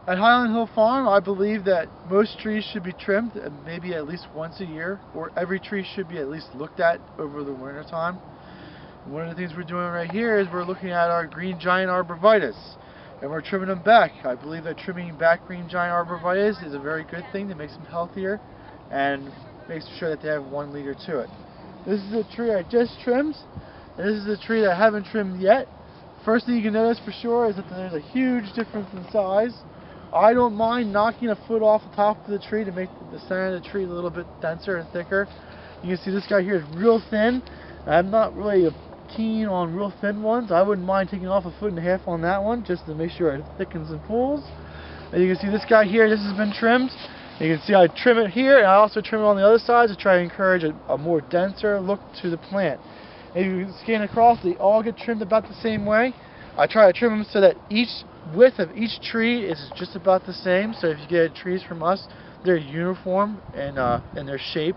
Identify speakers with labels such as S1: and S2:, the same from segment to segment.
S1: At Highland Hill Farm, I believe that most trees should be trimmed maybe at least once a year, or every tree should be at least looked at over the winter time. One of the things we're doing right here is we're looking at our green giant arborvitaes, and we're trimming them back. I believe that trimming back green giant arborvitaes is a very good thing that makes them healthier and makes sure that they have 1 liter to it. This is a tree I just trimmed, and this is a tree that I haven't trimmed yet. First thing you can notice for sure is that there's a huge difference in size. I don't mind knocking a foot off the top of the tree to make the center of the tree a little bit denser and thicker. You can see this guy here is real thin. I'm not really keen on real thin ones. I wouldn't mind taking off 1.5 feet on that one just to make sure it thickens and pulls. And you can see this guy here, this has been trimmed. You can see I trim it here, and I also trim it on the other side to try to encourage a more denser look to the plant. If you scan across, they all get trimmed about the same way. I try to trim them so that each width of each tree is just about the same. So if you get trees from us, they're uniform in their shape.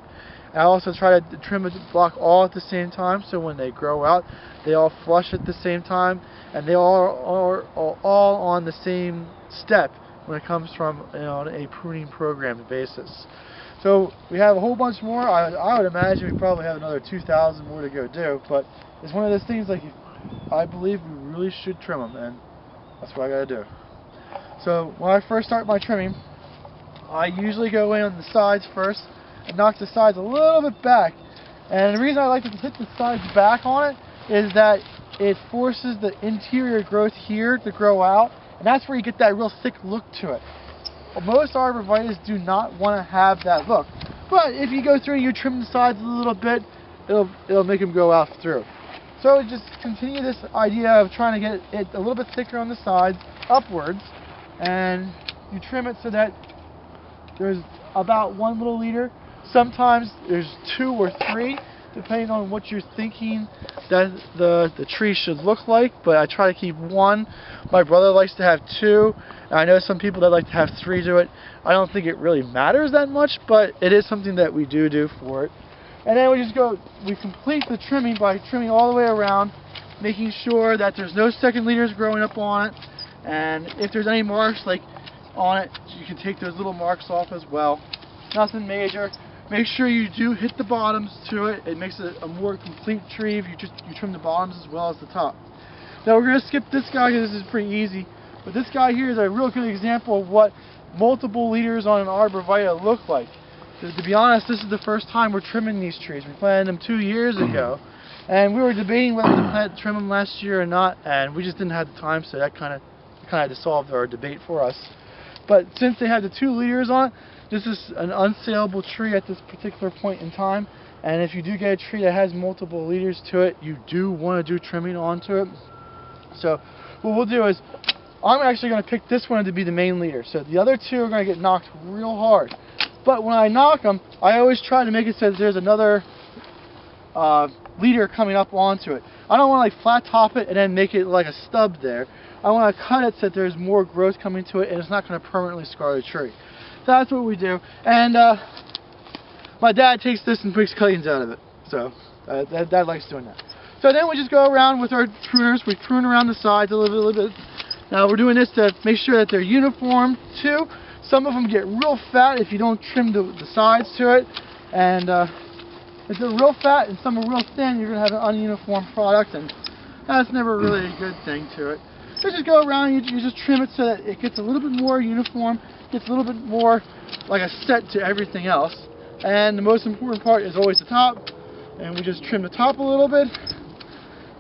S1: I also try to trim the block all at the same time, so when they grow out, they all flush at the same time, and they all are all on the same step when it comes from on a pruning program basis. So we have a whole bunch more. I would imagine we probably have another 2,000 more to go do, but it's one of those things like I believe we really should trim them, and that's what I gotta do. So when I first start my trimming, I usually go in on the sides first and knock the sides a little bit back. And the reason I like to hit the sides back on it is that it forces the interior growth here to grow out, and that's where you get that real thick look to it. Most arborvitaes do not want to have that look, but if you go through and you trim the sides a little bit, it'll make them go out through. So just continue this idea of trying to get it a little bit thicker on the sides, upwards, and you trim it so that there's about 1 little liter. Sometimes there's 2 or 3, depending on what you're thinking that the tree should look like, but I try to keep 1. My brother likes to have 2, and I know some people that like to have 3 to it. I don't think it really matters that much, but it is something that we do for it. And then we complete the trimming by trimming all the way around, making sure that there's no second leaders growing up on it, and if there's any marks like on it, you can take those little marks off as well. Nothing major. Make sure you do hit the bottoms to it. It makes it a more complete tree if you trim the bottoms as well as the top. Now we're going to skip this guy because this is pretty easy, but this guy here is a real good example of what multiple leaders on an arborvitae look like. To be honest, this is the first time we're trimming these trees. We planted them 2 years ago, and we were debating whether to trim them last year or not, and we just didn't have the time, so that kind of dissolved our debate for us. But since they had the 2 leaders on it, this is an unsaleable tree at this particular point in time, and if you do get a tree that has multiple leaders to it, you do want to do trimming onto it. So what we'll do is, I'm actually going to pick this one to be the main leader, so the other 2 are going to get knocked real hard. But when I knock them, I always try to make it so that there's another leader coming up onto it. I don't want to like flat top it and then make it like a stub there. I want to cut it so that there's more growth coming to it and it's not going to permanently scar the tree. That's what we do. And my dad takes this and makes cuttings out of it. So Dad likes doing that. So then we just go around with our pruners. We prune around the sides a little bit. Now we're doing this to make sure that they're uniform too. Some of them get real fat if you don't trim the sides to it, and if they're real fat and some are real thin, you're going to have an ununiform product, and that's never really a good thing to it. So just go around and you just trim it so that it gets a little bit more uniform, gets a little bit more like a set to everything else. And the most important part is always the top, and we just trim the top a little bit,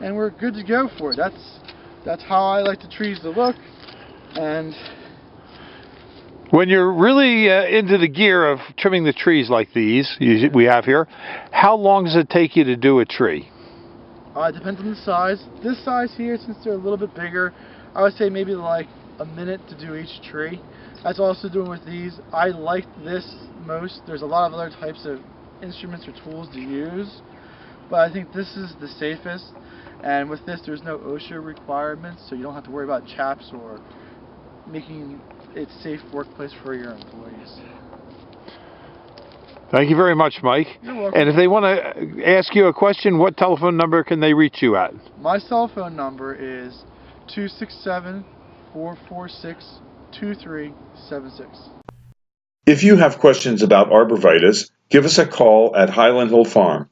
S1: and we're good to go for it. That's how I like the trees to look. And
S2: when you're really into the gear of trimming the trees like these we have here, how long does it take you to do a tree?
S1: It depends on the size. This size here, since they're a little bit bigger, I would say maybe like a minute to do each tree. That's also doing with these. I like this most. There's a lot of other types of instruments or tools to use, but I think this is the safest. And with this, there's no OSHA requirements, so you don't have to worry about chaps or making it a safe workplace for your employees.
S2: Thank you very much, Mike.
S1: You're welcome.
S2: And if they want to ask you a question, what telephone number can they reach you at?
S1: My cell phone number is 267-446-4644. 2376.
S3: If you have questions about arborvitae, give us a call at Highland Hill Farm.